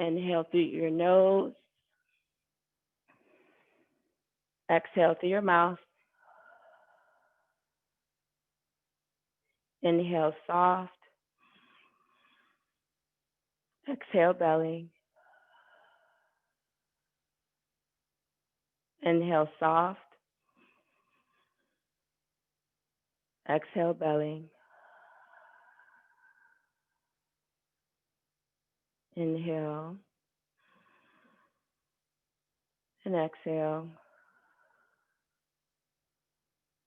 Inhale through your nose. Exhale through your mouth. Inhale soft. Exhale belly. Inhale soft. Exhale belly. Inhale and exhale.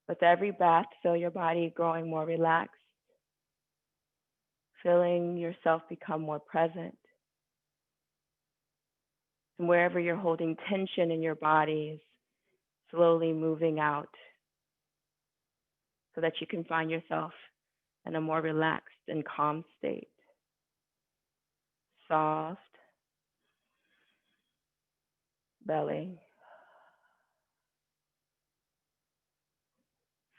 With every breath, feel your body growing more relaxed, feeling yourself become more present. And wherever you're holding tension in your body is slowly moving out so that you can find yourself in a more relaxed and calm state. Soft belly.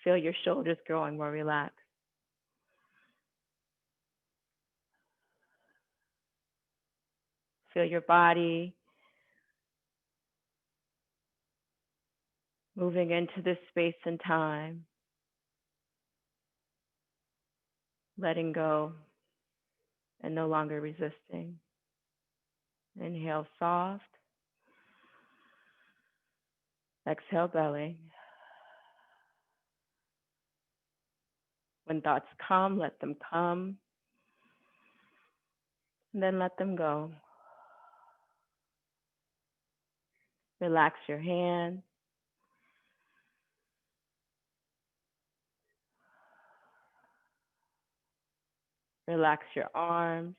Feel your shoulders growing more relaxed. Feel your body moving into this space and time, letting go and no longer resisting. Inhale soft. Exhale belly. When thoughts come, let them come, and then let them go. Relax your hands. Relax your arms.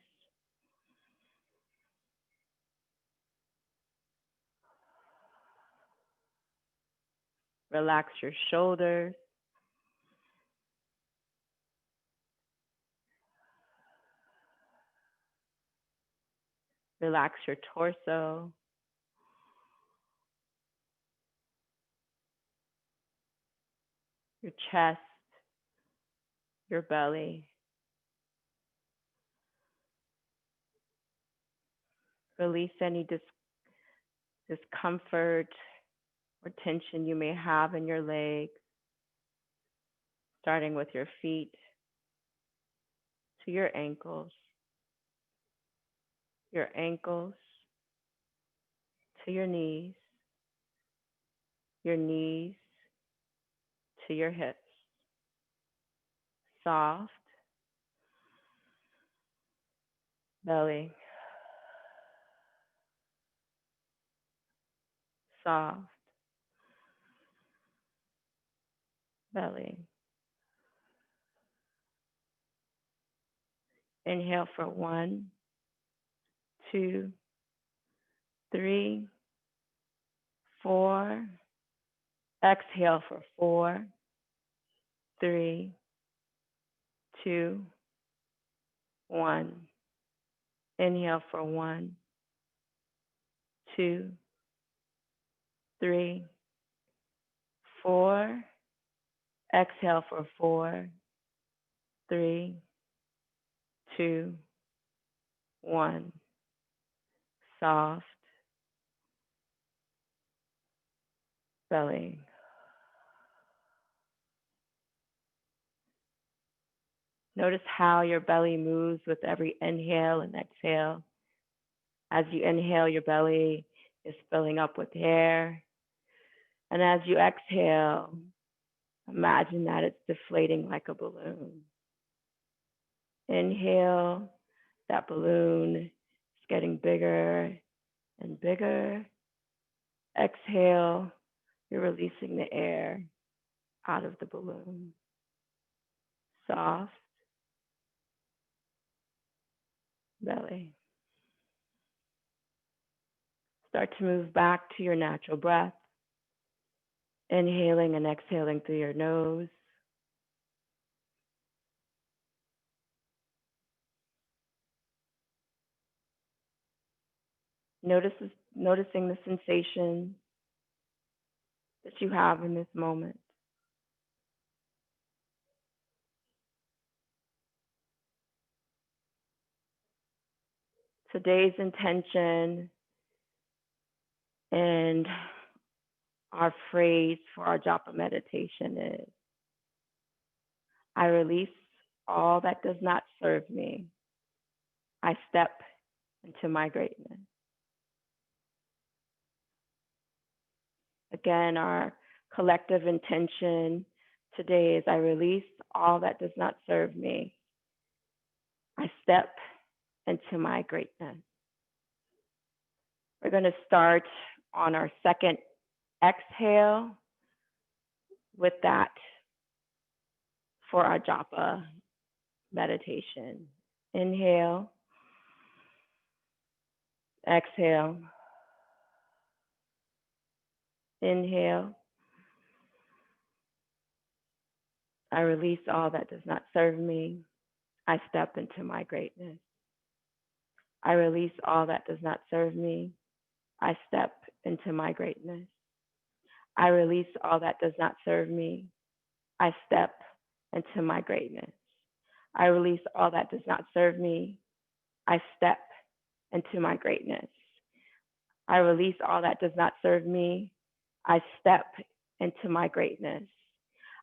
Relax your shoulders. Relax your torso. Your chest. Your belly. Release any discomfort or tension you may have in your legs, starting with your feet to your ankles to your knees to your hips. Soft belly, soft belly. Inhale for 1, 2, 3, 4. Exhale for 4, 3, 2, 1. Inhale for 1, 2, 3, 4. Exhale for 4, 3, 2, 1. Soft belly. Notice how your belly moves with every inhale and exhale. As you inhale, your belly is filling up with air. And as you exhale, imagine that it's deflating like a balloon. Inhale, that balloon is getting bigger and bigger. Exhale, you're releasing the air out of the balloon. Soft belly. Start to move back to your natural breath, inhaling and exhaling through your nose. Noticing the sensation that you have in this moment. Today's intention and our phrase for our japa meditation is, I release all that does not serve me. I step into my greatness. Again, our collective intention today is, I release all that does not serve me. I step into my greatness. We're going to start on our second exhale with that for our japa meditation. Inhale, exhale, inhale. I release all that does not serve me. I step into my greatness. I release all that does not serve me. I step into my greatness. I release all that does not serve me. I step into my greatness. I release all that does not serve me. I step into my greatness. I release all that does not serve me. I step into my greatness.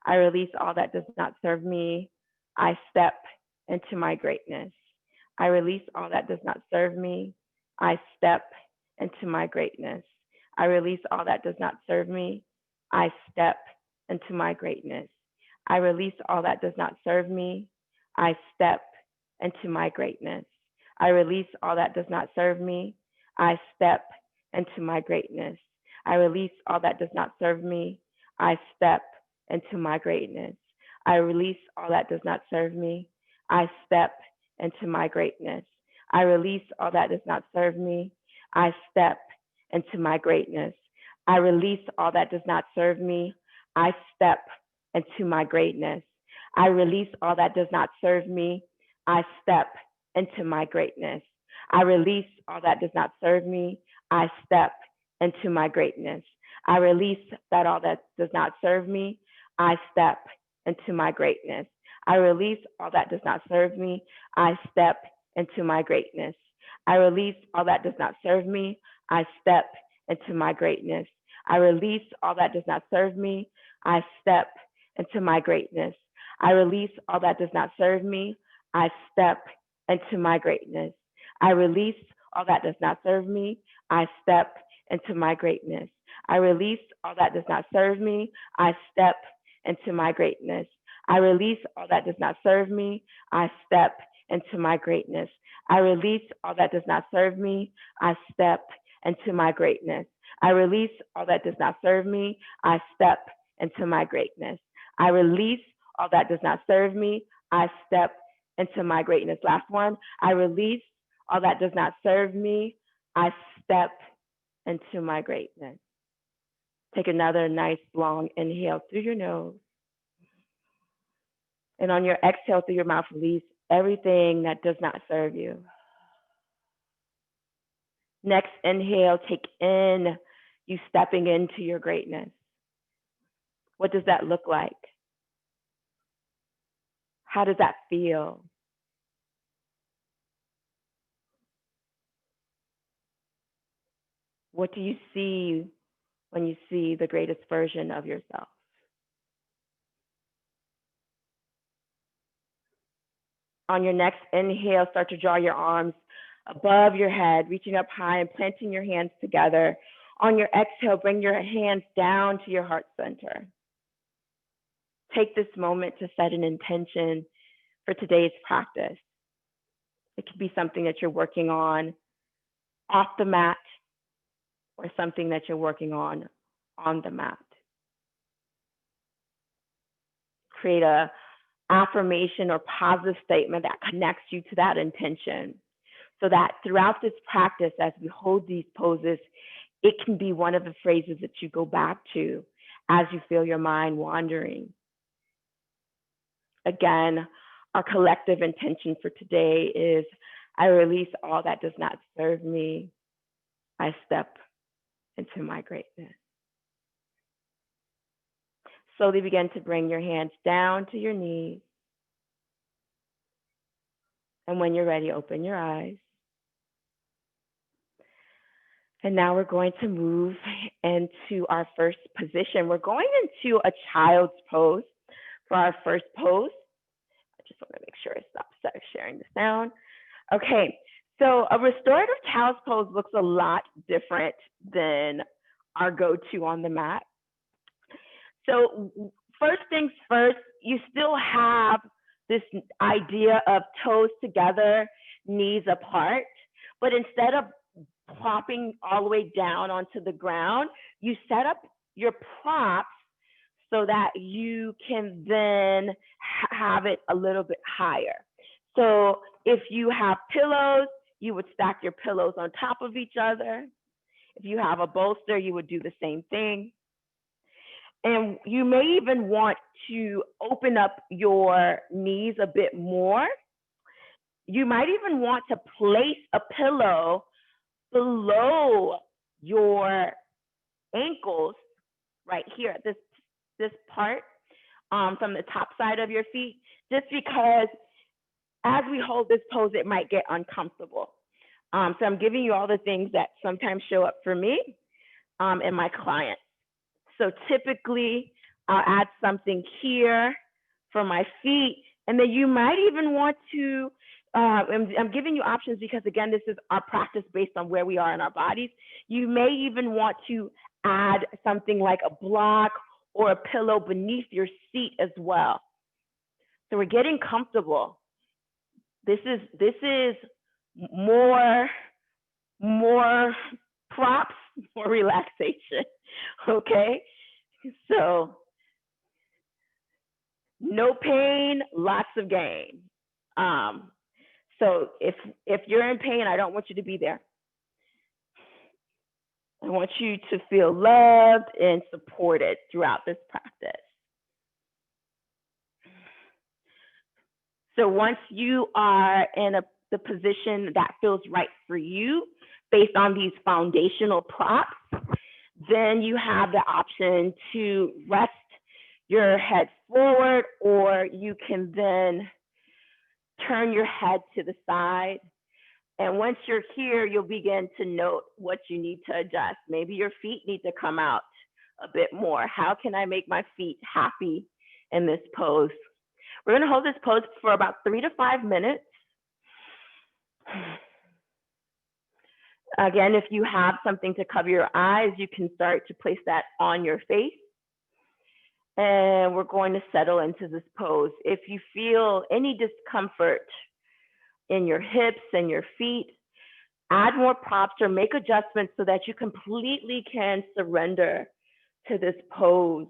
I release all that does not serve me. I step into my greatness. I release all that does not serve me. I step into my greatness. I release all that does not serve me. I step into my greatness. I release all that does not serve me. I step into my greatness. I release all that does not serve me. I step into my greatness. I release all that does not serve me. I step into my greatness. I release all that does not serve me. I step into my greatness. I release all that does not serve me. I step into my greatness. I release all that does not serve me. I step into my greatness. I release all that does not serve me. I step into my greatness. I release all that does not serve me. I step into my greatness. I release that all that does not serve me. I step into my greatness. I release all that does not serve me. I step into my greatness. I release all that does not serve me. I step into my greatness. I release all that does not serve me. I step into my greatness. I release all that does not serve me. I step into my greatness. I release all that does not serve me. I step into my greatness. I release all that does not serve me. I step into my greatness. I release all that does not serve me. I step into my greatness. I release all that does not serve me. I step into my greatness. I release all that does not serve me. I step into my greatness. I release all that does not serve me. I step into my greatness. Last one. I release all that does not serve me. I step into my greatness. Take another nice long inhale through your nose. And on your exhale through your mouth, release everything that does not serve you. Next inhale, take in you stepping into your greatness. What does that look like? How does that feel? What do you see when you see the greatest version of yourself? On your next inhale, start to draw your arms above your head, reaching up high and planting your hands together. On your exhale, bring your hands down to your heart center. Take this moment to set an intention for today's practice. It could be something that you're working on off the mat or something that you're working on the mat. Create a affirmation or positive statement that connects you to that intention, so that throughout this practice, as we hold these poses, it can be one of the phrases that you go back to as you feel your mind wandering. Again, our collective intention for today is, I release all that does not serve me. I step into my greatness. Slowly begin to bring your hands down to your knees. And when you're ready, open your eyes. And now we're going to move into our first position. We're going into a child's pose for our first pose. I just want to make sure I stop sharing the sound. Okay, so a restorative child's pose looks a lot different than our go-to on the mat. So first things first, you still have this idea of toes together, knees apart, but instead of plopping all the way down onto the ground, you set up your props so that you can then have it a little bit higher. So if you have pillows, you would stack your pillows on top of each other. If you have a bolster, you would do the same thing. And you may even want to open up your knees a bit more. You might even want to place a pillow below your ankles right here at this part from the top side of your feet, just because as we hold this pose, it might get uncomfortable. So I'm giving you all the things that sometimes show up for me and my clients. So typically, I'll add something here for my feet, and then you might even want to, I'm giving you options because, again, this is our practice based on where we are in our bodies. You may even want to add something like a block or a pillow beneath your seat as well. So we're getting comfortable. This is more props, more relaxation, okay? So no pain, lots of gain. So if you're in pain, I don't want you to be there. I want you to feel loved and supported throughout this practice. So once you are in the position that feels right for you, based on these foundational props, then you have the option to rest your head forward, or you can then turn your head to the side. And once you're here, you'll begin to note what you need to adjust. Maybe your feet need to come out a bit more. How can I make my feet happy in this pose? We're going to hold this pose for about 3 to 5 minutes. Again, if you have something to cover your eyes, you can start to place that on your face. And we're going to settle into this pose. If you feel any discomfort in your hips and your feet, add more props or make adjustments so that you completely can surrender to this pose.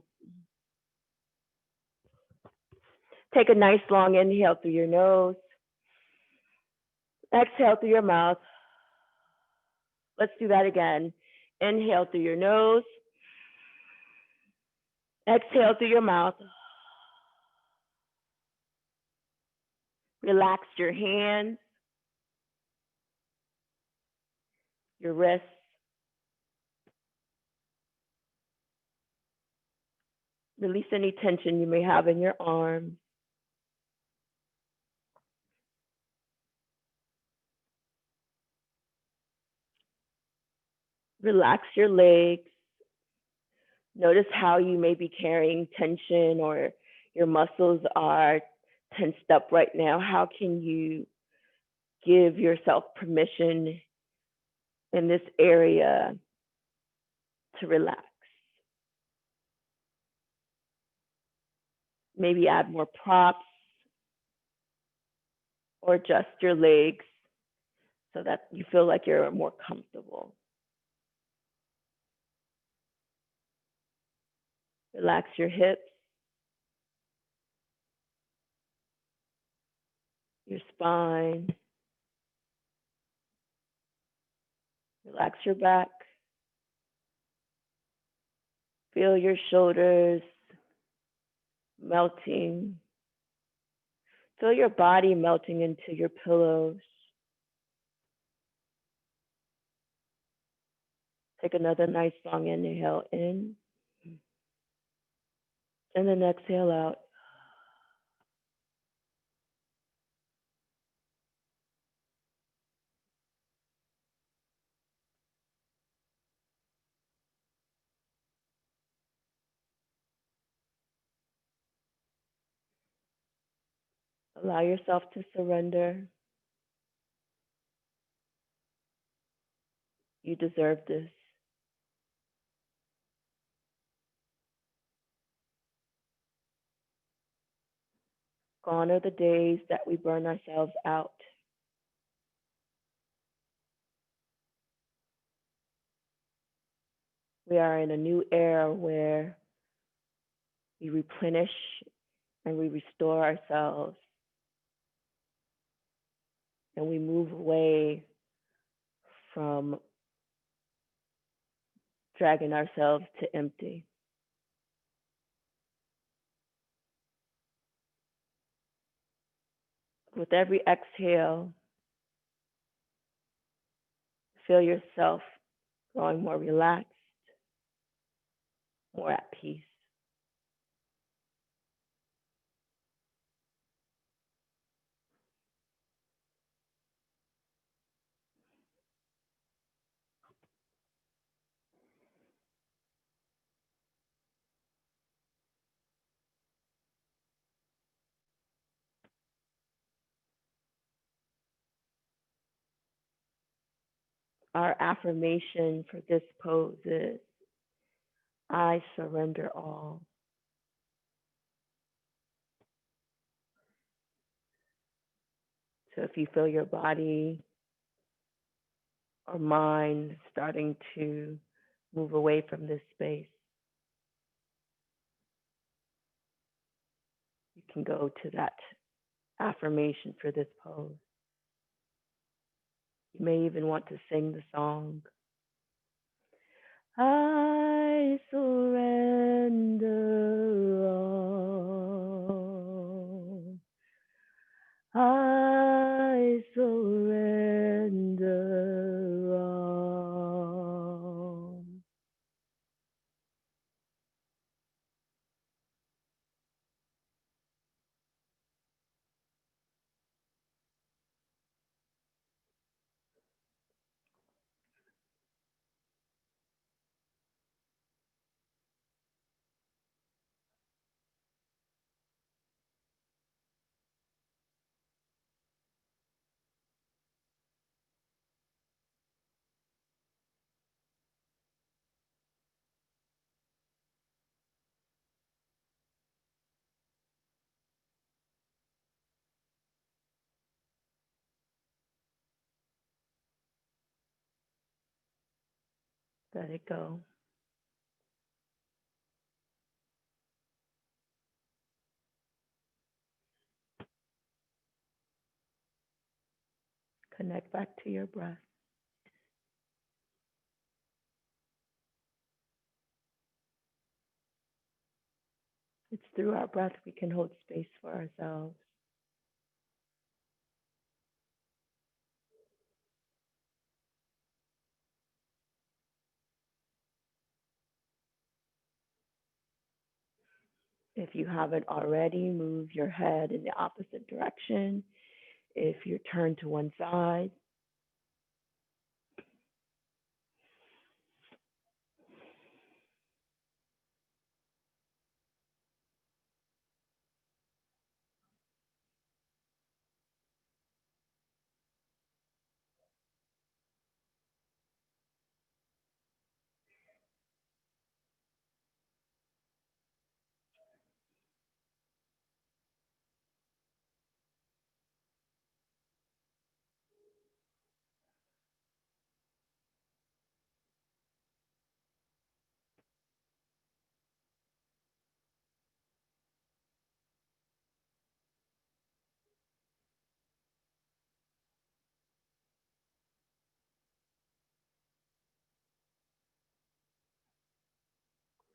Take a nice long inhale through your nose. Exhale through your mouth. Let's do that again. Inhale through your nose. Exhale through your mouth. Relax your hands, your wrists. Release any tension you may have in your arms. Relax your legs. Notice how you may be carrying tension or your muscles are tensed up right now. How can you give yourself permission in this area to relax? Maybe add more props or adjust your legs so that you feel like you're more comfortable. Relax your hips, your spine. Relax your back. Feel your shoulders melting. Feel your body melting into your pillows. Take another nice long inhale in, and then exhale out. Allow yourself to surrender. You deserve this. Gone are the days that we burn ourselves out. We are in a new era where we replenish and we restore ourselves and we move away from dragging ourselves to empty. With every exhale, feel yourself growing more relaxed, more at peace. Our affirmation for this pose is I surrender all. So if you feel your body or mind starting to move away from this space, you can go to that affirmation for this pose. You may even want to sing the song. I surrender all. I surrender all. Let it go. Connect back to your breath. It's through our breath we can hold space for ourselves. If you haven't already, move your head in the opposite direction. If you're turned to one side,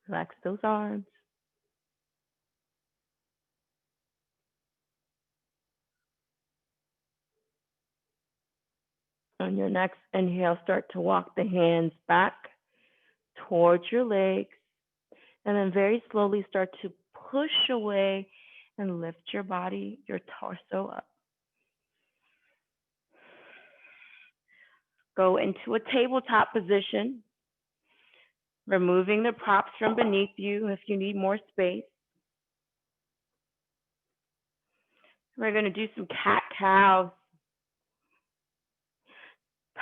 relax those arms. On your next inhale, start to walk the hands back towards your legs, and then very slowly start to push away and lift your body, your torso up. Go into a tabletop position, removing the props from beneath you if you need more space. We're going to do some cat-cow.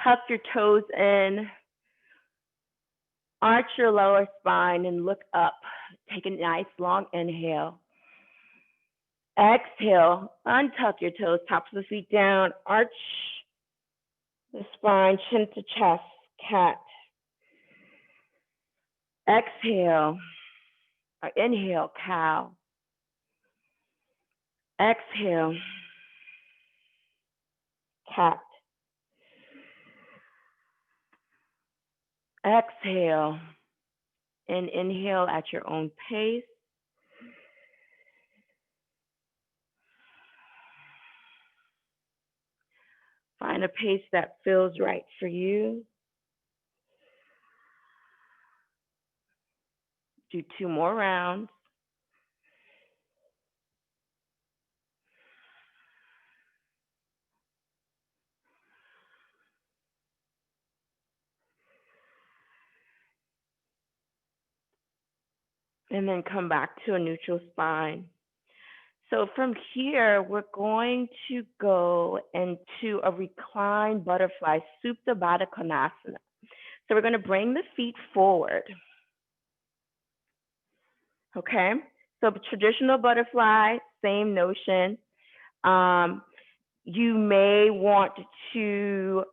Tuck your toes in, arch your lower spine, and look up. Take a nice long inhale. Exhale, untuck your toes, tops of the feet down, arch the spine, chin to chest, cat. Exhale, or inhale, cow. Exhale, cat. Exhale, and inhale at your own pace. Find a pace that feels right for you. Do 2 more rounds. And then come back to a neutral spine. So from here, we're going to go into a reclined butterfly, Supta Baddha Konasana. So we're going to bring the feet forward. Okay, so traditional butterfly, same notion. You may want to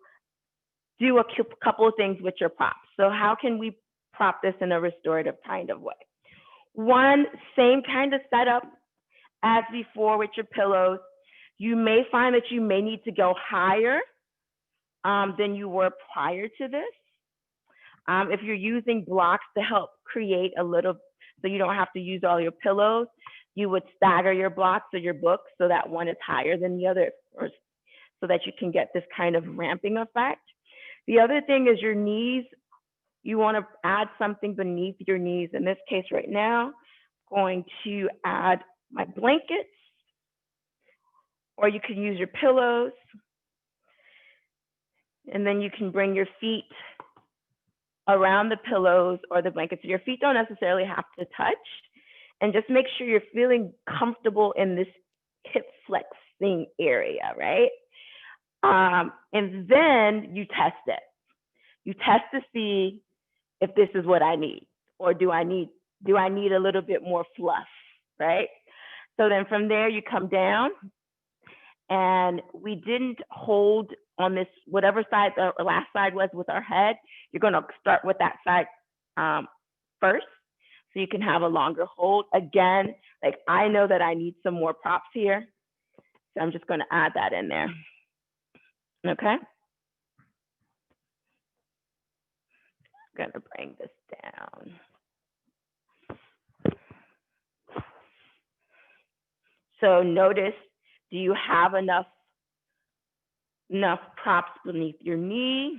do a couple of things with your props. So how can we prop this in a restorative kind of way? One, same kind of setup as before with your pillows. You may find that you may need to go higher than you were prior to this. If you're using blocks to help create a little, so you don't have to use all your pillows, you would stagger your blocks or your books so that one is higher than the other, or so that you can get this kind of ramping effect. The other thing is your knees. You want to add something beneath your knees. In this case right now, I'm going to add my blankets, or you could use your pillows. And then you can bring your feet around the pillows or the blankets. So your feet don't necessarily have to touch. And just make sure you're feeling comfortable in this hip flexing area, right? And then you test it. You test to see if this is what I need, or do I need a little bit more fluff, right? So then from there you come down, and we didn't hold on this, whatever side the last side was with our head. You're going to start with that side first, so you can have a longer hold. Again, like I know that I need some more props here, so I'm just going to add that in there. Okay. I'm going to bring this down. So notice, do you have enough props beneath your knee?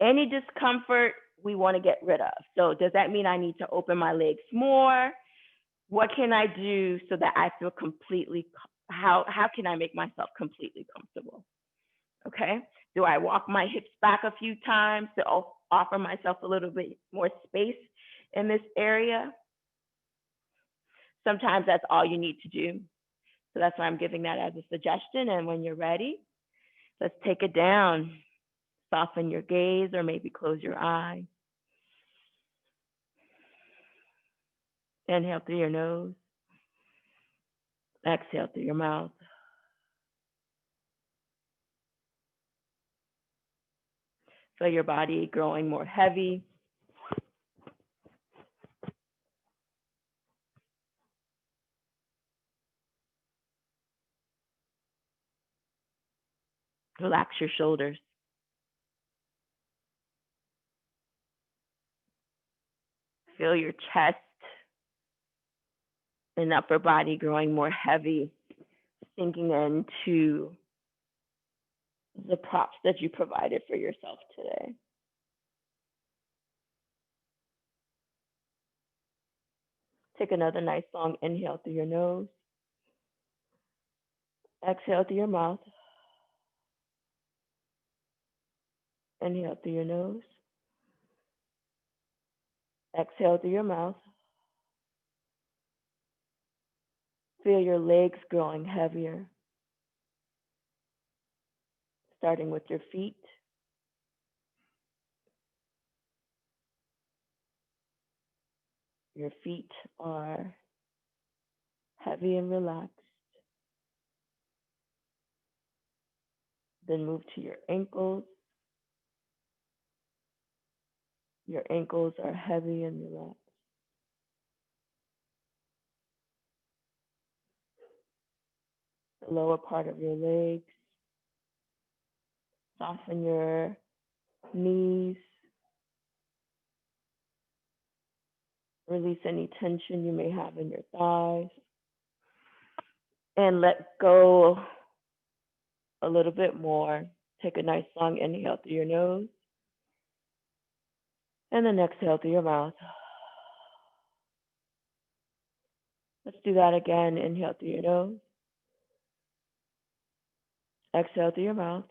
Any discomfort we want to get rid of. So does that mean I need to open my legs more? What can I do so that I feel completely, how can I make myself completely comfortable? Okay, do I walk my hips back a few times to offer myself a little bit more space in this area? Sometimes that's all you need to do. So that's why I'm giving that as a suggestion. And when you're ready, let's take it down. Soften your gaze, or maybe close your eyes. Inhale through your nose. Exhale through your mouth. Feel your body growing more heavy. Relax your shoulders. Feel your chest and upper body growing more heavy, sinking into the props that you provided for yourself today. Take another nice long inhale through your nose. Exhale through your mouth. Inhale through your nose. Exhale through your mouth. Feel your legs growing heavier, starting with your feet. Your feet are heavy and relaxed. Then move to your ankles. Your ankles are heavy and relaxed. The lower part of your legs. Soften your knees. Release any tension you may have in your thighs. And let go a little bit more. Take a nice long inhale through your nose. And then exhale through your mouth. Let's do that again. Inhale through your nose. Exhale through your mouth.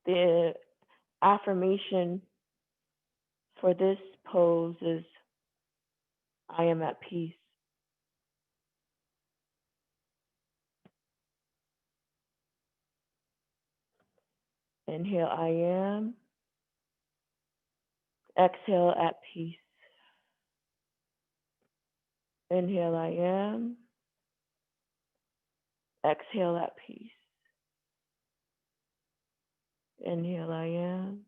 The affirmation for this pose is I am at peace. Inhale, I am. Exhale, at peace. Inhale, I am. Exhale, at peace. Inhale, I am.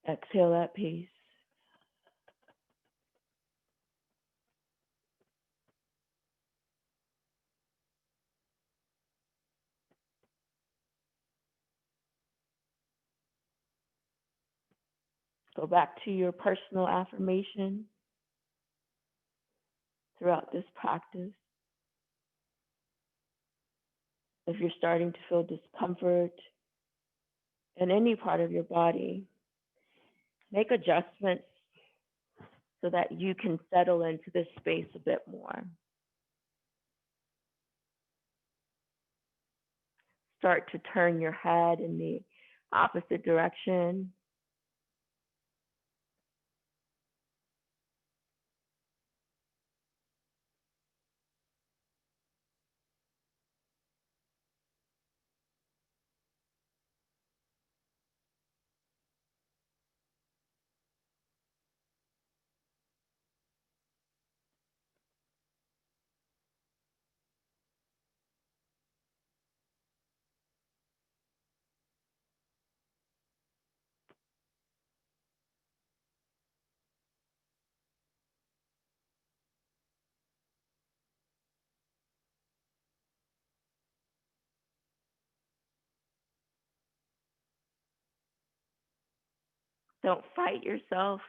Exhale, at peace. Go back to your personal affirmation throughout this practice. If you're starting to feel discomfort in any part of your body, make adjustments so that you can settle into this space a bit more. Start to turn your head in the opposite direction. Don't fight yourself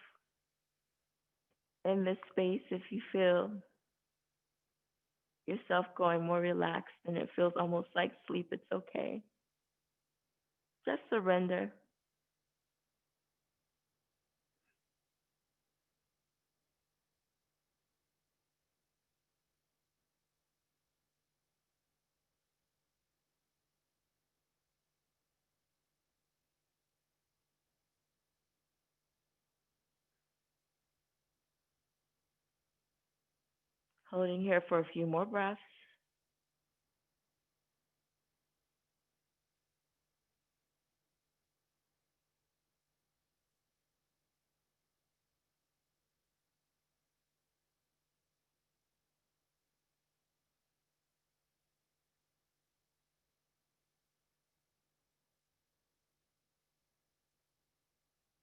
in this space if you feel yourself going more relaxed and it feels almost like sleep. It's okay. Just surrender. Holding here for a few more breaths.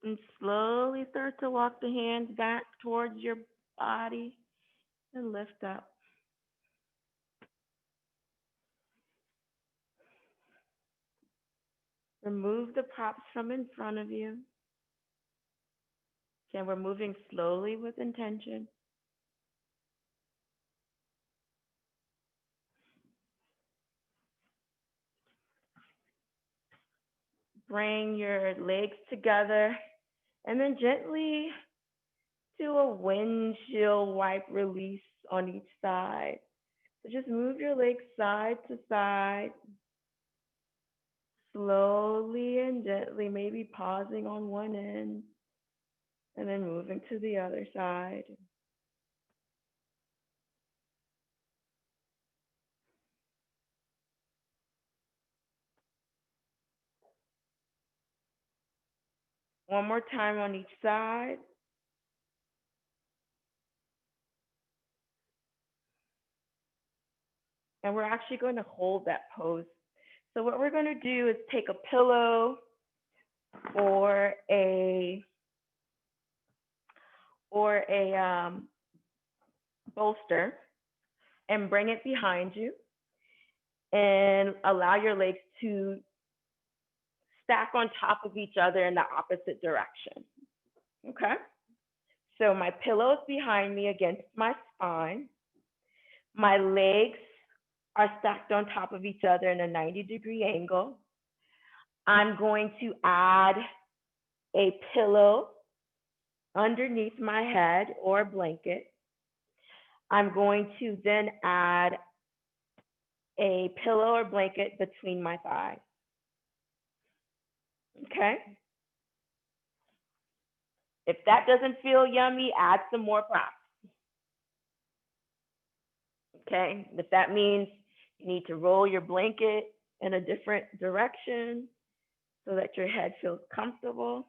And slowly start to walk the hands back towards your body and lift up. Remove the props from in front of you. Again, we're moving slowly with intention. Bring your legs together and then gently do a windshield wipe release on each side. So just move your legs side to side, slowly and gently, maybe pausing on one end and then moving to the other side. One more time on each side. And we're actually going to hold that pose. So what we're going to do is take a pillow or a bolster and bring it behind you and allow your legs to stack on top of each other in the opposite direction. Okay? So my pillow is behind me against my spine. My legs are stacked on top of each other in a 90-degree angle. I'm going to add a pillow underneath my head or a blanket. I'm going to then add a pillow or blanket between my thighs. Okay? If that doesn't feel yummy, add some more props. Okay? If that means you need to roll your blanket in a different direction so that your head feels comfortable.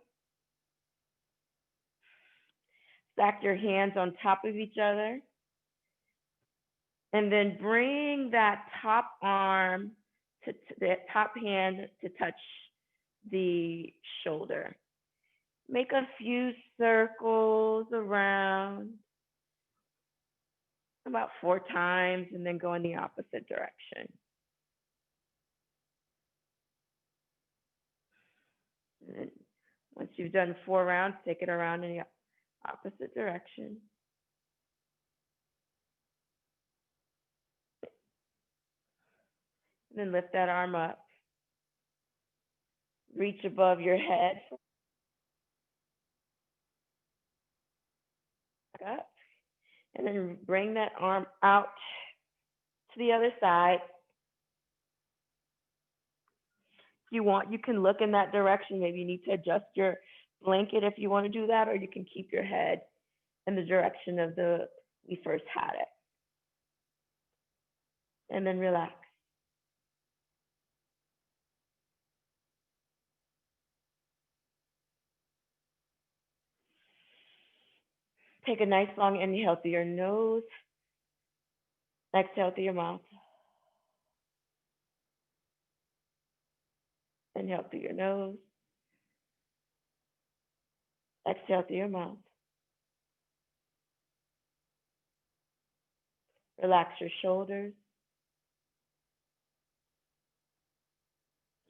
Stack your hands on top of each other. And then bring that top arm to the top hand to touch the shoulder. Make a few circles around about 4 times and then go in the opposite direction. And then once you've done 4 rounds, take it around in the opposite direction. And then lift that arm up. Reach above your head. Up. And then bring that arm out to the other side. If you want, you can look in that direction. Maybe you need to adjust your blanket if you want to do that, or you can keep your head in the direction of we first had it. And then relax. Take a nice long inhale through your nose. Exhale through your mouth. Inhale through your nose. Exhale through your mouth. Relax your shoulders,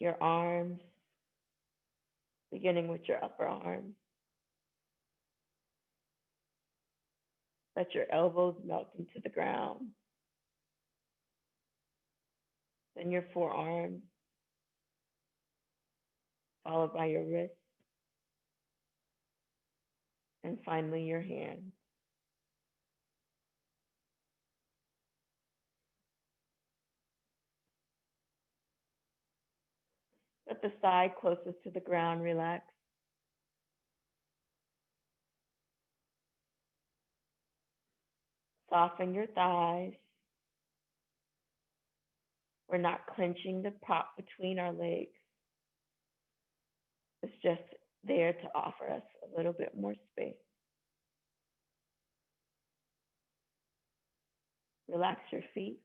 your arms, beginning with your upper arm. Let your elbows melt into the ground. Then your forearms, followed by your wrists, and finally your hands. Let the side closest to the ground relax. Soften your thighs. We're not clenching the prop between our legs. It's just there to offer us a little bit more space. Relax your feet.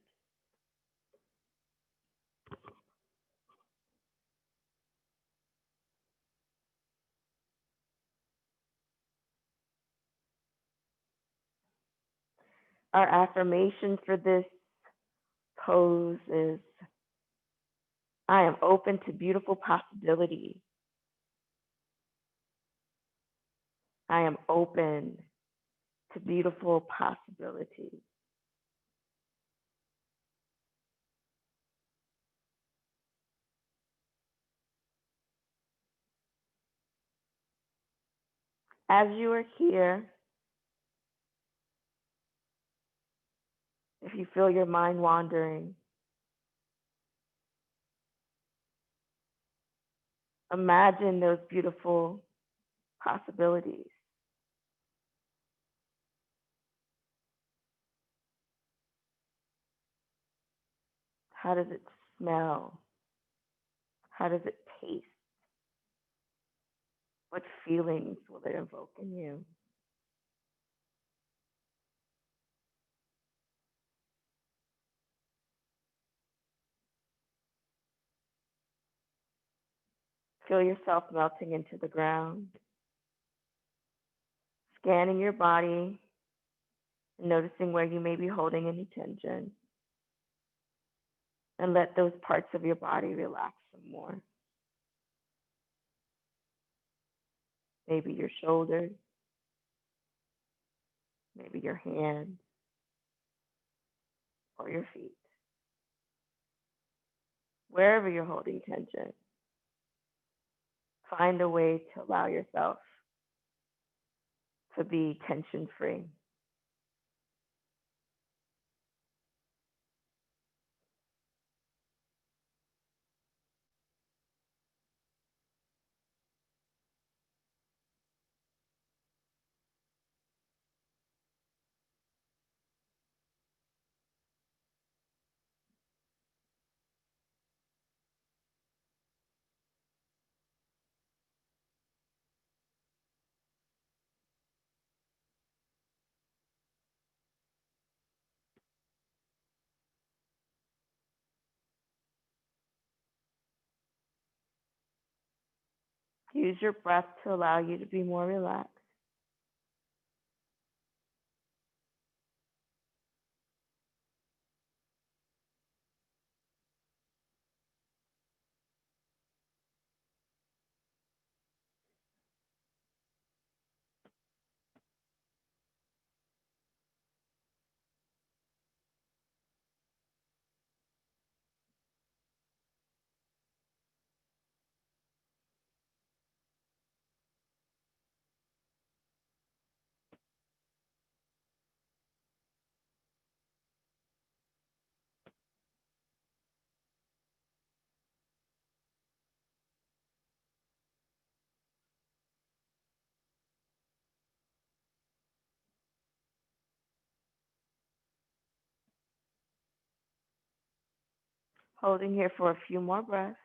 Our affirmation for this pose is, I am open to beautiful possibilities. I am open to beautiful possibilities. As you are here, if you feel your mind wandering, imagine those beautiful possibilities. How does it smell? How does it taste? What feelings will it evoke in you? Feel yourself melting into the ground, scanning your body, and noticing where you may be holding any tension. And let those parts of your body relax some more. Maybe your shoulders, maybe your hands or your feet. Wherever you're holding tension, find a way to allow yourself to be tension free. Use your breath to allow you to be more relaxed. Holding here for a few more breaths.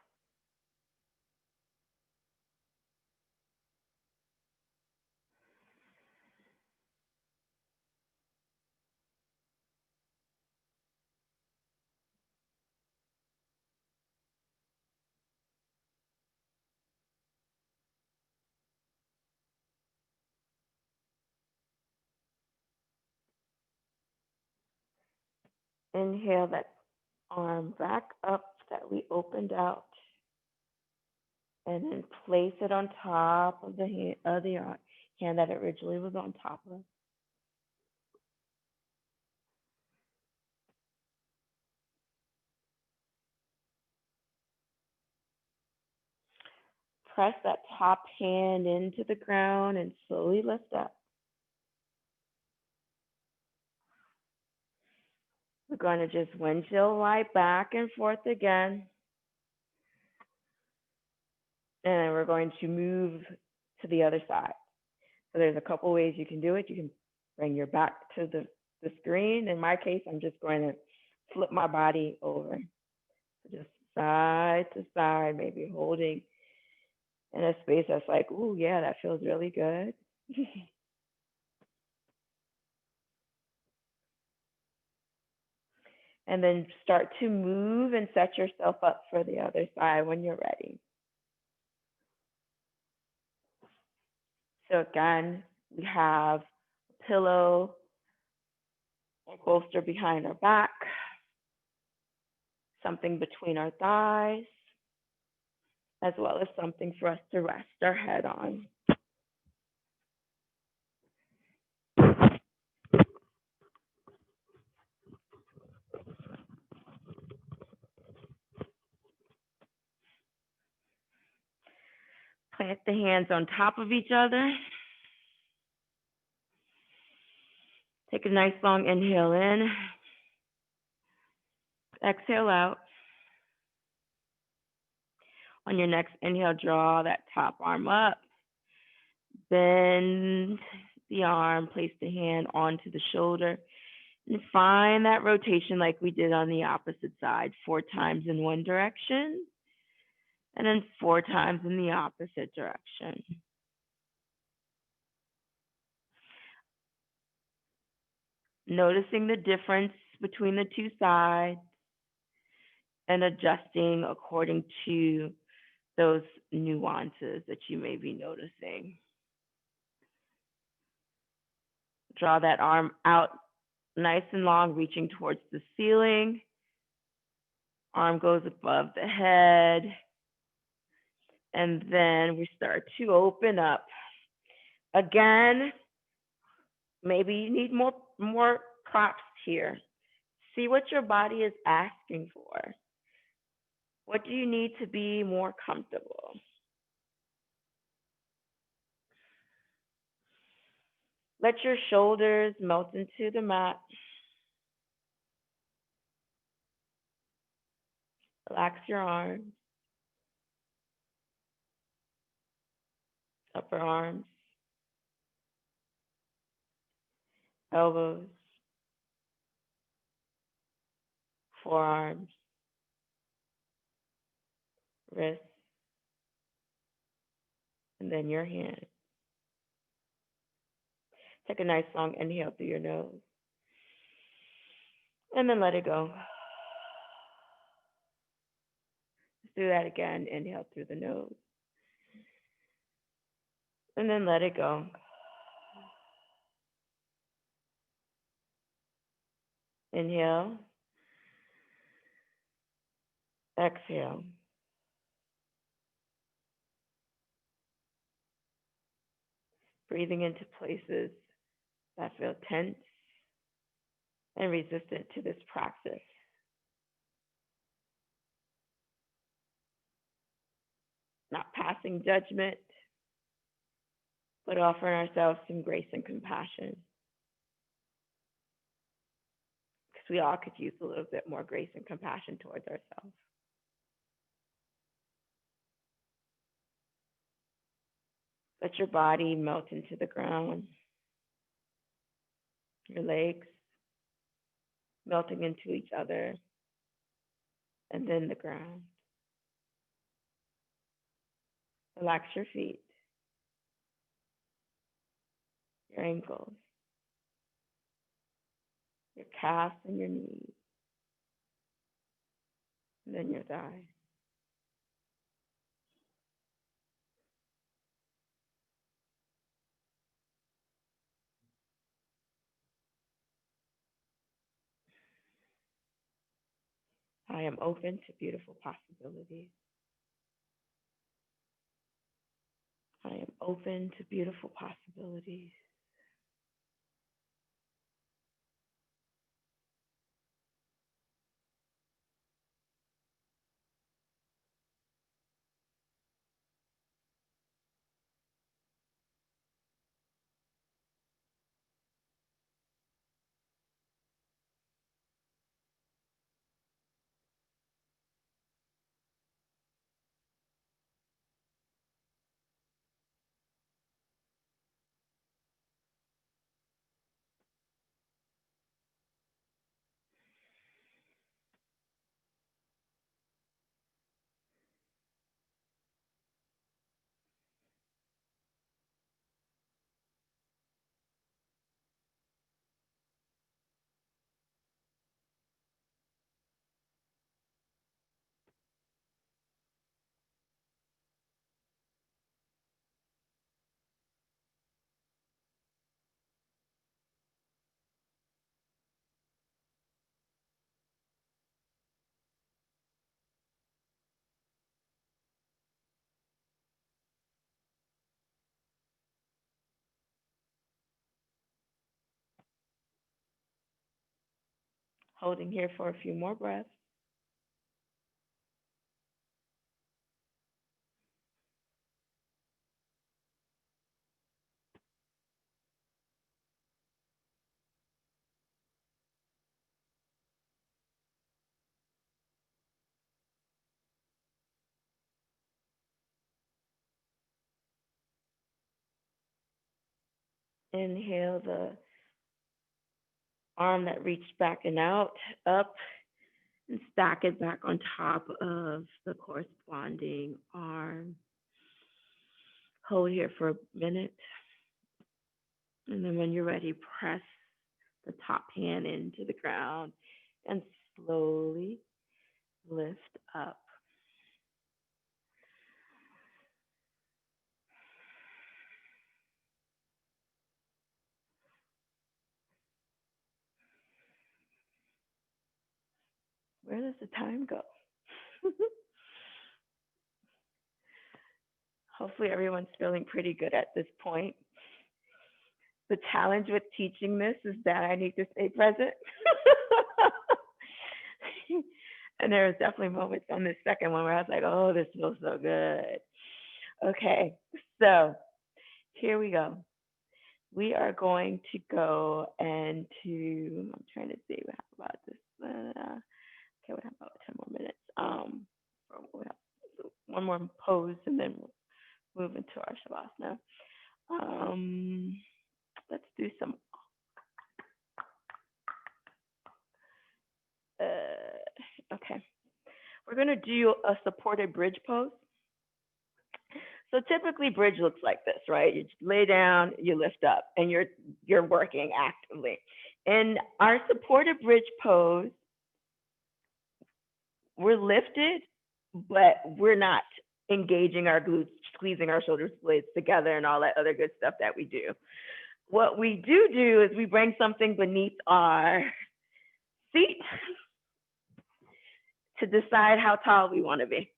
Inhale that arm back up that we opened out, and then place it on top of the hand that it originally was on top of. Press that top hand into the ground and slowly lift up. We're going to just windshield light back and forth again. And we're going to move to the other side. So there's a couple ways you can do it. You can bring your back to the screen. In my case, I'm just going to flip my body over. So just side to side, maybe holding in a space that's like, ooh, yeah, that feels really good. And then start to move and set yourself up for the other side when you're ready. So again, we have a pillow or bolster behind our back, something between our thighs, as well as something for us to rest our head on. Plant the hands on top of each other. Take a nice long inhale in. Exhale out. On your next inhale, draw that top arm up. Bend the arm, place the hand onto the shoulder, and find that rotation like we did on the opposite side, 4 times in one direction, and then 4 times in the opposite direction. Noticing the difference between the two sides and adjusting according to those nuances that you may be noticing. Draw that arm out nice and long, reaching towards the ceiling. Arm goes above the head. And then we start to open up. Again, maybe you need more props here. See what your body is asking for. What do you need to be more comfortable? Let your shoulders melt into the mat. Relax your arms, upper arms, elbows, forearms, wrists, and then your hands. Take a nice long inhale through your nose, and then let it go. Let's do that again. Inhale through the nose, and then let it go. Inhale, exhale. Breathing into places that feel tense and resistant to this practice. Not passing judgment, but offering ourselves some grace and compassion. Because we all could use a little bit more grace and compassion towards ourselves. Let your body melt into the ground, your legs melting into each other, and then the ground. Relax your feet, your ankles, your calves and your knees, and then your thighs. I am open to beautiful possibilities. I am open to beautiful possibilities. Holding here for a few more breaths. Inhale the arm that reached back and out, up, and stack it back on top of the corresponding arm. Hold here for a minute. And then when you're ready, press the top hand into the ground and slowly lift up. Where does the time go? Hopefully, everyone's feeling pretty good at this point. The challenge with teaching this is that I need to stay present. And there was definitely moments on this second one where I was like, oh, this feels so good. Okay, so here we go. We are going to go and I'm trying to see what about this. Okay, what about 10 more minutes? We'll have one more pose and then we'll move into our shavasana. Let's do some. Okay, we're gonna do a supported bridge pose. So typically, bridge looks like this, right? You lay down, you lift up, and you're working actively. In our supported bridge pose, we're lifted, but we're not engaging our glutes, squeezing our shoulder blades together, and all that other good stuff that we do. What we do is we bring something beneath our feet to decide how tall we want to be.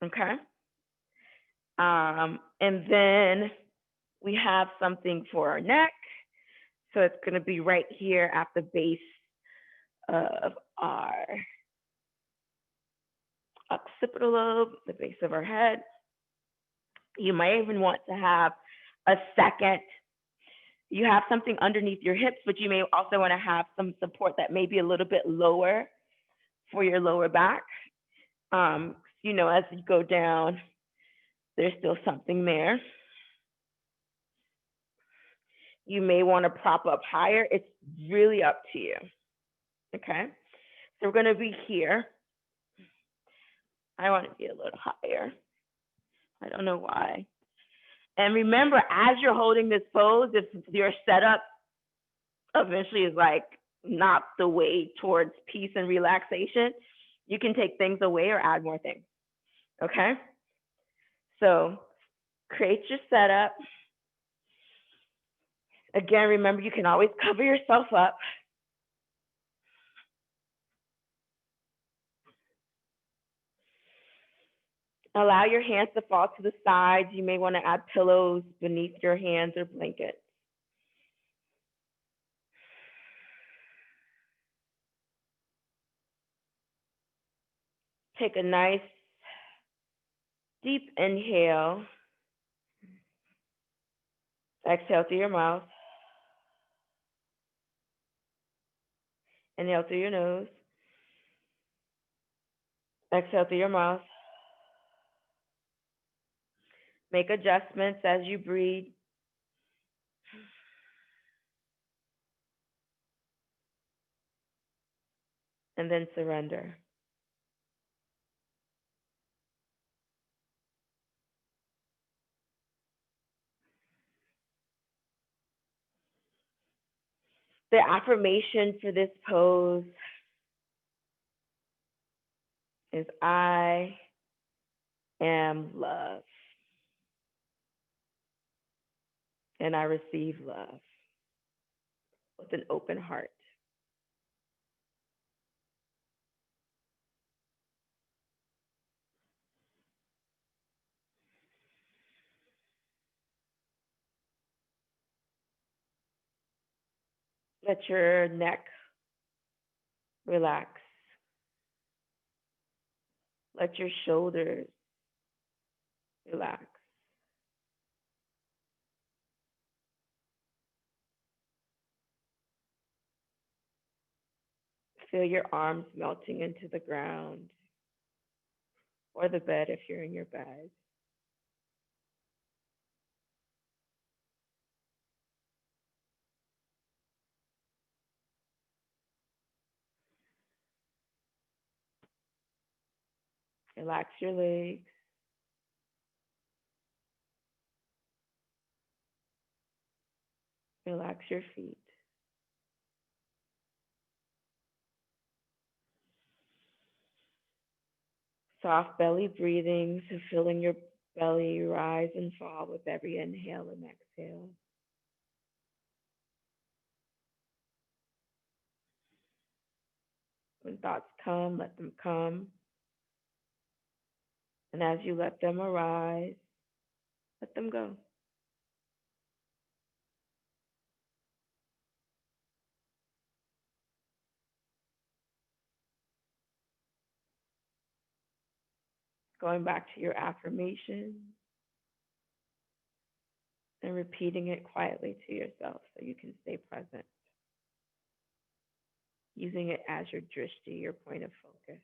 Okay? And then we have something for our neck. So it's going to be right here at the base of our occipital lobe, the base of our head. You might even want to have a second. You have something underneath your hips, but you may also want to have some support that may be a little bit lower for your lower back. You know, as you go down, there's still something there. You may want to prop up higher. It's really up to you. Okay, so we're going to be here. I want to be a little higher. I don't know why. And remember, as you're holding this pose, if your setup eventually is like not the way towards peace and relaxation, you can take things away or add more things. Okay? So create your setup. Again, remember, you can always cover yourself up. Allow your hands to fall to the sides. You may want to add pillows beneath your hands or blankets. Take a nice deep inhale. Exhale through your mouth. Inhale through your nose. Exhale through your mouth. Make adjustments as you breathe. And then surrender. The affirmation for this pose is I am love. And I receive love with an open heart. Let your neck relax. Let your shoulders relax. Feel your arms melting into the ground or the bed if you're in your bed. Relax your legs. Relax your feet. Soft belly breathing, so feeling your belly rise and fall with every inhale and exhale. When thoughts come, let them come. And as you let them arise, let them go. Going back to your affirmation and repeating it quietly to yourself so you can stay present. Using it as your drishti, your point of focus.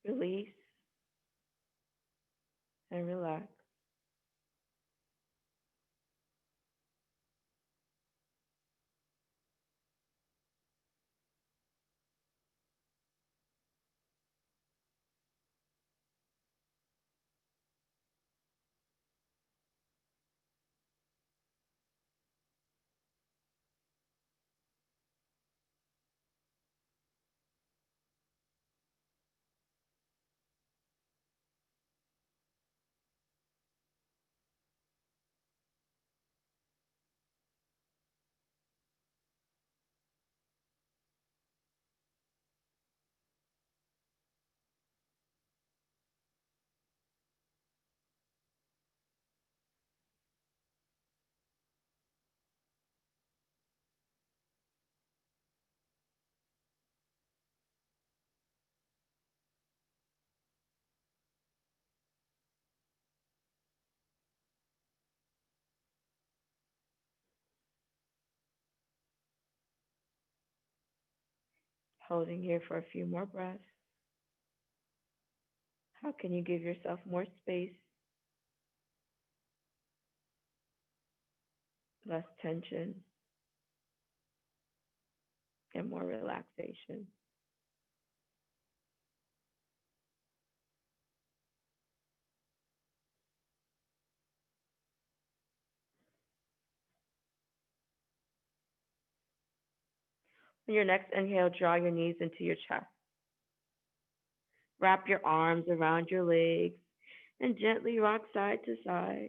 Release and relax. Holding here for a few more breaths. How can you give yourself more space, less tension, and more relaxation? On your next inhale, draw your knees into your chest. Wrap your arms around your legs and gently rock side to side.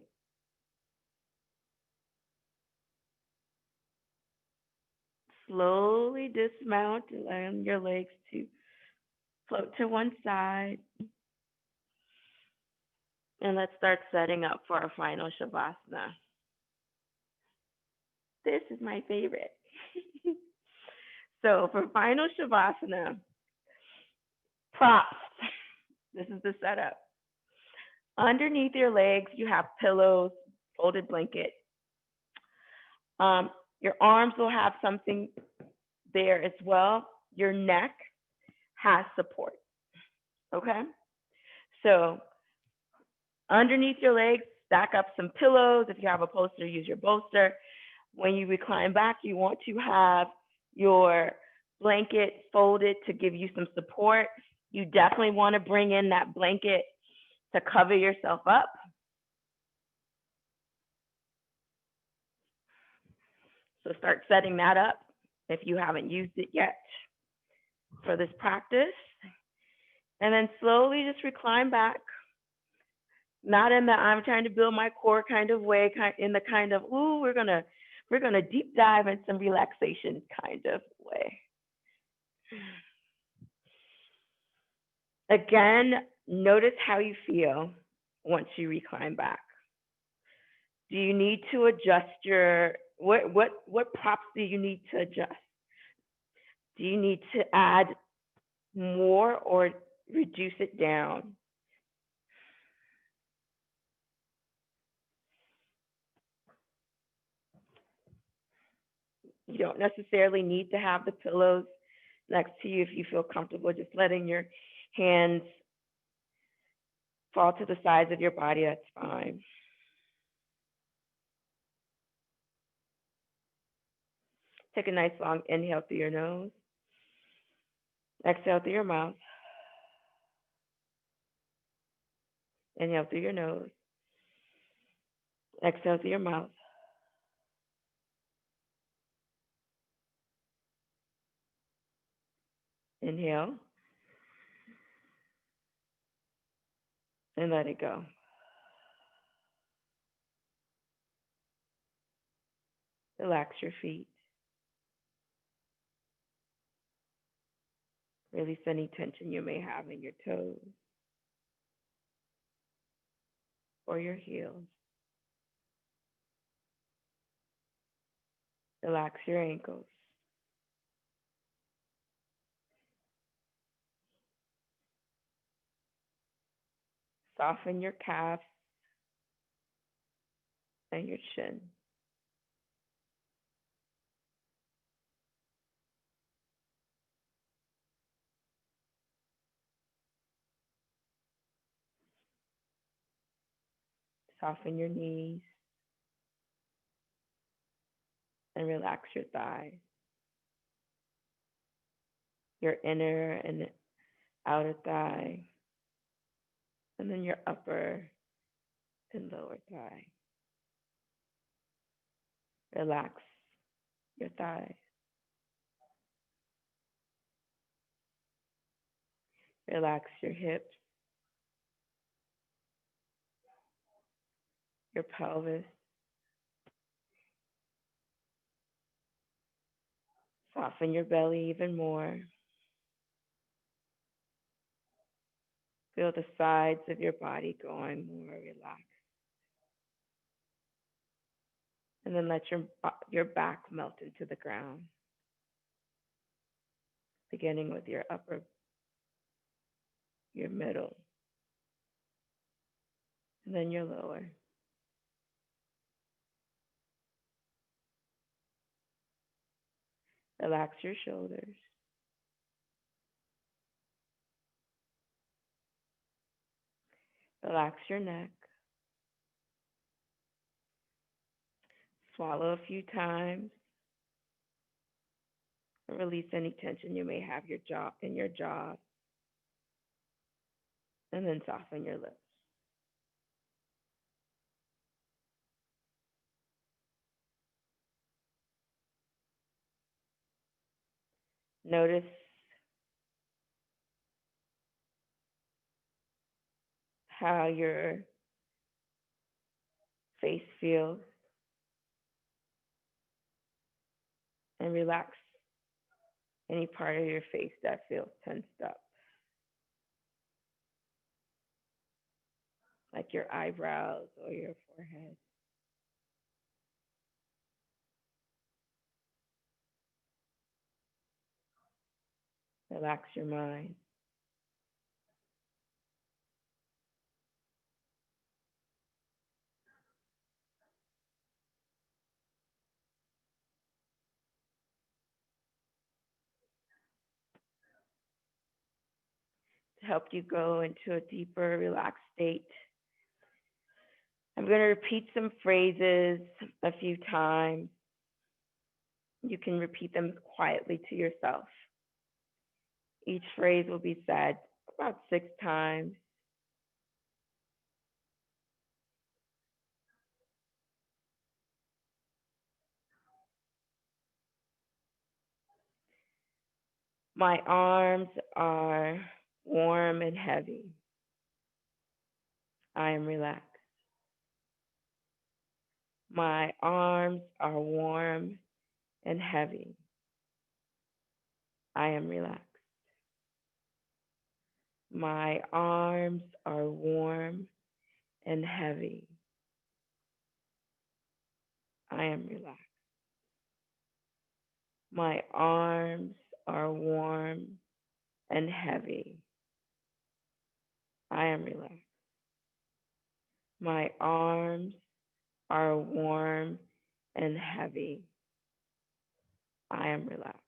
Slowly dismount, allowing your legs to float to one side. And let's start setting up for our final Shavasana. This is my favorite. So for final Shavasana, props. This is the setup. Underneath your legs, you have pillows, folded blanket. Your arms will have something there as well, your neck has support. Okay? So underneath your legs, stack up some pillows. If you have a bolster, use your bolster. When you recline back, you want to have your blanket folded to give you some support. You definitely want to bring in that blanket to cover yourself up. So start setting that up if you haven't used it yet for this practice. And then slowly just recline back. Not in the I'm trying to build my core kind of way, in the kind of, ooh, we're gonna deep dive in some relaxation kind of way. Again, notice how you feel once you recline back. Do you need to adjust your what props do you need to adjust? Do you need to add more or reduce it down? You don't necessarily need to have the pillows next to you if you feel comfortable just letting your hands fall to the sides of your body, that's fine. Take a nice long inhale through your nose. Exhale through your mouth. Inhale through your nose. Exhale through your mouth. Inhale. And let it go. Relax your feet. Release any tension you may have in your toes or your heels. Relax your ankles. Soften your calves and your chin. Soften your knees and relax your thighs, your inner and outer thigh, and then your upper and lower thigh. Relax your thighs. Relax your hips, your pelvis. Soften your belly even more. Feel the sides of your body going more relaxed. And then let your back melt into the ground, beginning with your upper, your middle, and then your lower. Relax your shoulders. Relax your neck. Swallow a few times. And release any tension you may have in your jaw. And then soften your lips. Notice how your face feels and relax any part of your face that feels tensed up, like your eyebrows or your forehead. Relax your mind. helped you go into a deeper, relaxed state. I'm going to repeat some phrases a few times. You can repeat them quietly to yourself. Each phrase will be said about 6 times. My arms are warm and heavy. I am relaxed. My arms are warm and heavy. I am relaxed. My arms are warm and heavy. I am relaxed. My arms are warm and heavy. I am relaxed. My arms are warm and heavy. I am relaxed.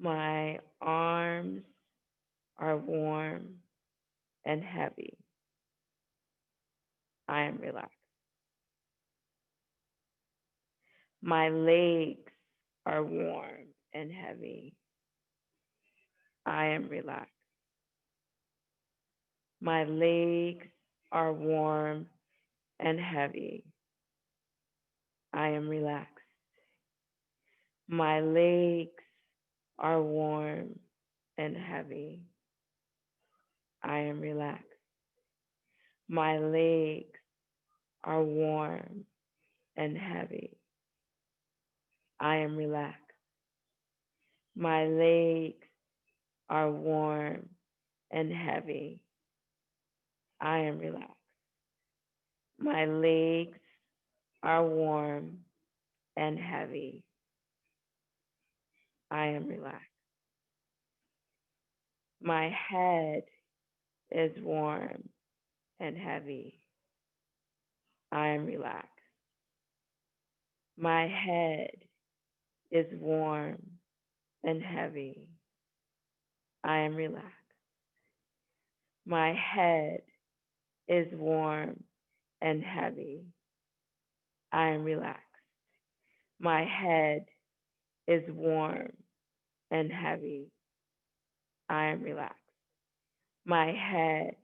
My arms are warm and heavy. I am relaxed. My legs are warm and heavy. I am relaxed. My legs are warm and heavy. I am relaxed. My legs are warm and heavy. I am relaxed. My legs are warm and heavy. I am relaxed. My legs are warm and heavy. I am relaxed. My legs are warm and heavy. I am relaxed. My head is warm and heavy. I am relaxed. My head is warm and heavy. I am relaxed. My head is warm and heavy. I am relaxed. My head is warm and heavy. I am relaxed. My head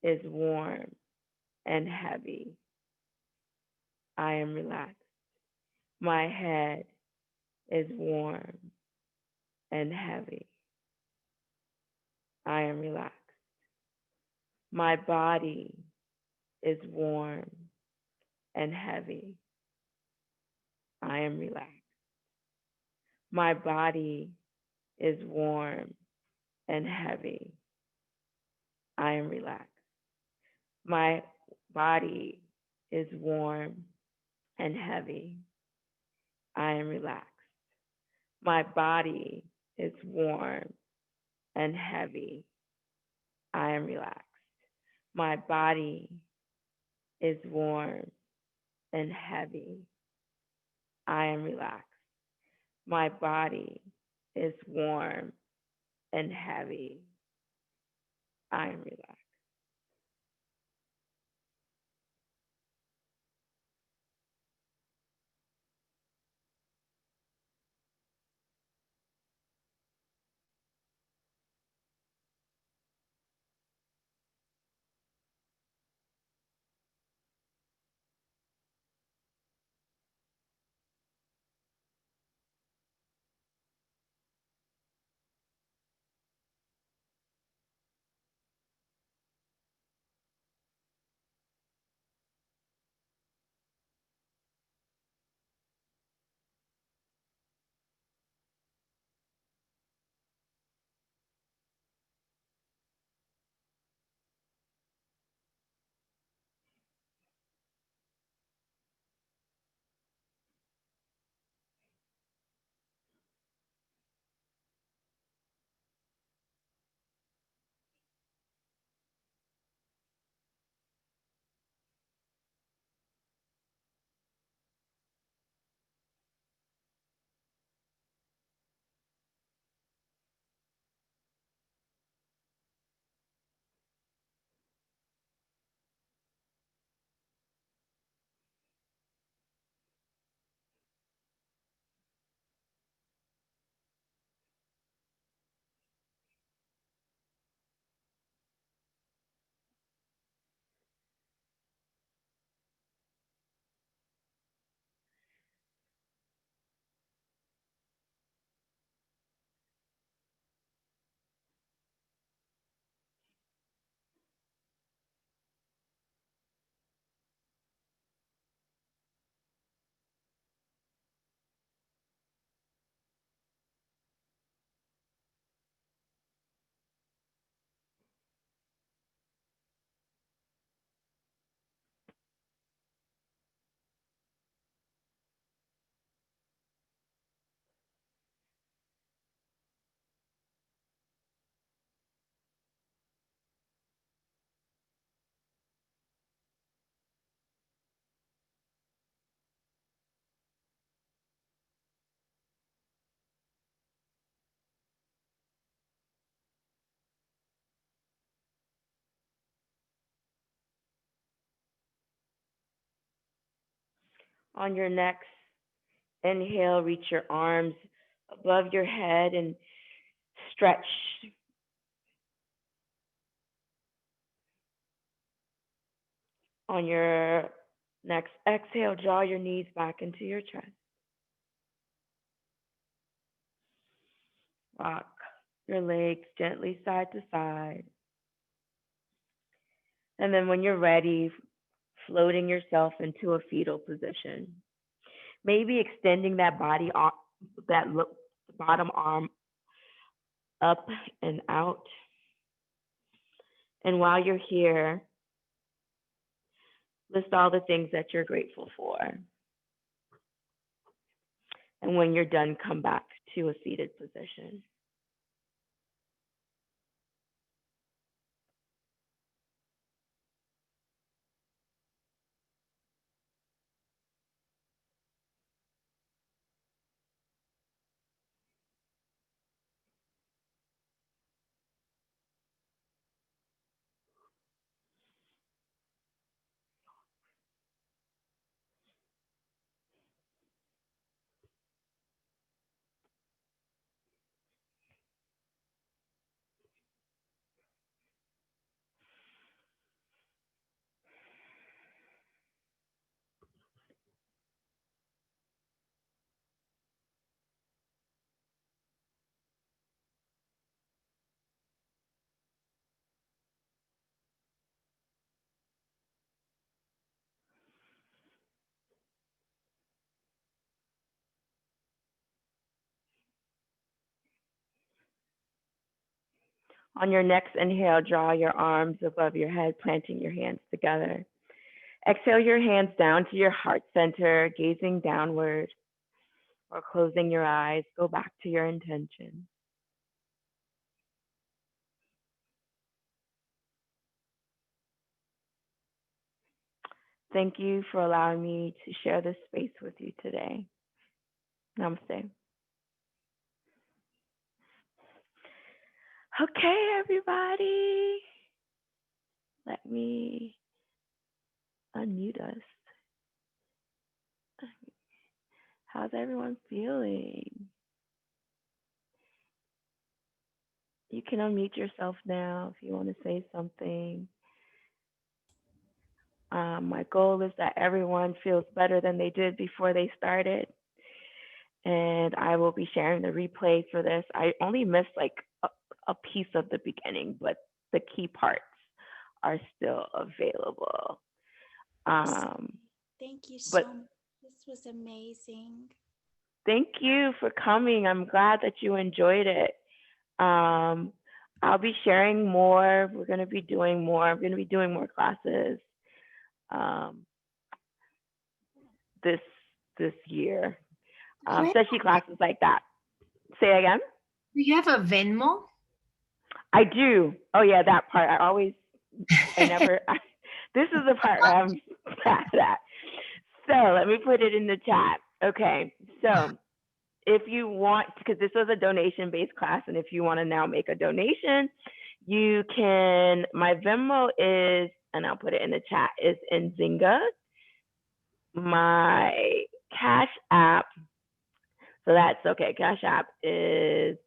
is warm and heavy. I am relaxed. My head is warm and heavy. I am relaxed. My body is warm and heavy. I am relaxed. My body is warm and heavy. I am relaxed. My body is warm and heavy. I am relaxed. My body is warm and heavy. I am relaxed. My body is warm and heavy. I am relaxed. My body is warm and heavy. I am relaxed. On your next inhale, reach your arms above your head and stretch. On your next exhale, draw your knees back into your chest. Rock your legs gently side to side. And then when you're ready, floating yourself into a fetal position. Maybe extending that bottom arm up and out. And while you're here, list all the things that you're grateful for. And when you're done, come back to a seated position. On your next inhale, draw your arms above your head, planting your hands together. Exhale your hands down to your heart center, gazing downward or closing your eyes. Go back to your intention. Thank you for allowing me to share this space with you today. Namaste. Okay, everybody. Let me unmute us. How's everyone feeling? You can unmute yourself now if you want to say something. My goal is that everyone feels better than they did before they started. And I will be sharing the replay for this. I only missed like a piece of the beginning, but the key parts are still available. Thank you so much. This was amazing. Thank you for coming. I'm glad that you enjoyed it. I'll be sharing more. We're going to be doing more. I'm going to be doing more classes this year, especially classes like that. Say again? Do you have a Venmo? I do. Oh yeah, that part. This is the part I'm bad at. So let me put it in the chat. Okay. So if you want, because this was a donation-based class, and if you want to now make a donation, you can. My Venmo is, and I'll put it in the chat, is Nzingah. My Cash App, so that's okay. Cash App is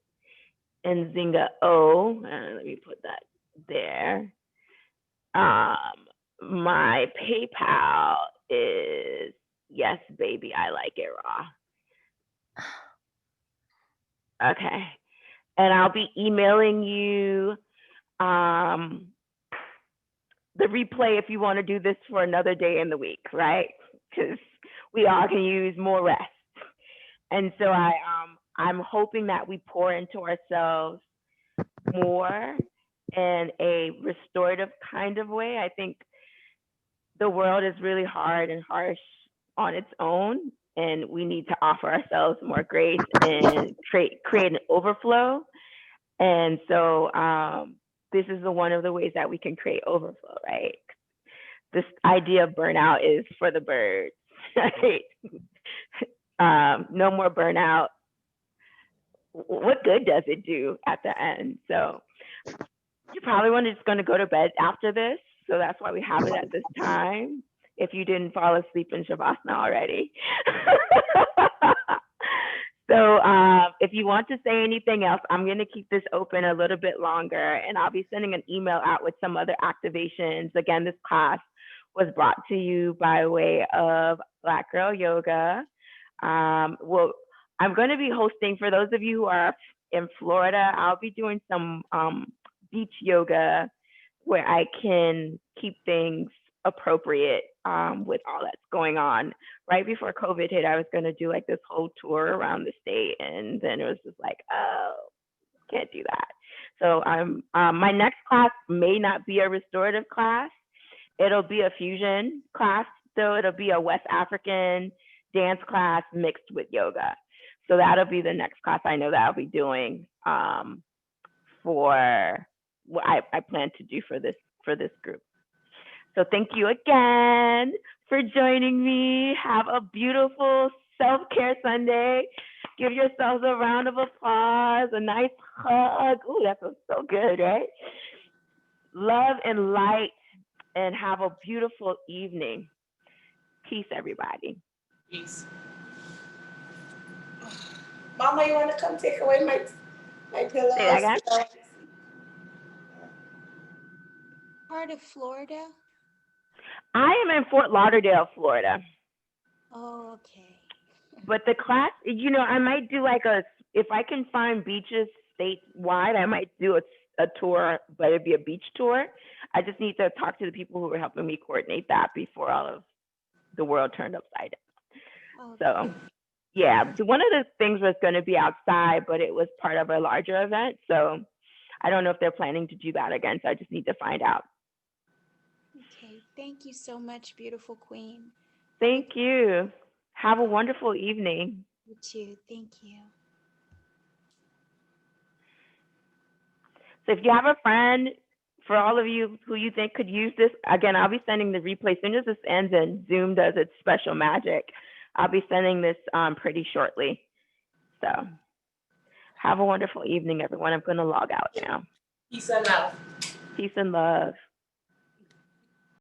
Nzingah O. Let me put that there. My PayPal is yes, baby, I like it raw. Okay. And I'll be emailing you the replay if you want to do this for another day in the week, right? Because we all can use more rest. And so I'm hoping that we pour into ourselves more in a restorative kind of way. I think the world is really hard and harsh on its own, and we need to offer ourselves more grace and create an overflow. And so this is one of the ways that we can create overflow, right? This idea of burnout is for the birds, right? No more burnout. What good does it do at the end? So you probably want to just going to go to bed after this. So that's why we have it at this time. if you didn't fall asleep in Shavasana already. So if you want to say anything else, I'm going to keep this open a little bit longer, and I'll be sending an email out with some other activations. Again, this class was brought to you by way of Black Girl Yoga. Well, I'm going to be hosting, for those of you who are in Florida, I'll be doing some beach yoga where I can keep things appropriate with all that's going on. Right before COVID hit, I was going to do like this whole tour around the state, and then it was just like, oh, can't do that. So my next class may not be a restorative class. It'll be a fusion class. So it'll be a West African dance class mixed with yoga. So that'll be the next class I know that I'll be doing for what I plan to do for this group. So thank you again for joining me. Have a beautiful self-care Sunday. Give yourselves a round of applause, a nice hug. Ooh, that feels so good, right? Love and light, and have a beautiful evening. Peace, everybody. Peace. Mama, you want to come take away my pillows? Say that again? Part of Florida? I am in Fort Lauderdale, Florida. Oh, okay. But the class, I might do like if I can find beaches statewide, I might do a tour, but it'd be a beach tour. I just need to talk to the people who were helping me coordinate that before all of the world turned upside down. Okay. So, yeah, one of the things was going to be outside, but it was part of a larger event. So I don't know if they're planning to do that again. So I just need to find out. Okay. Thank you so much, beautiful queen. Thank you. Have a wonderful evening. You too. Thank you. So if you have a friend, for all of you who you think could use this, again, I'll be sending the replay as soon as this ends and Zoom does its special magic. I'll be sending this pretty shortly. So have a wonderful evening, everyone. I'm going to log out now. Peace and love. Peace and love.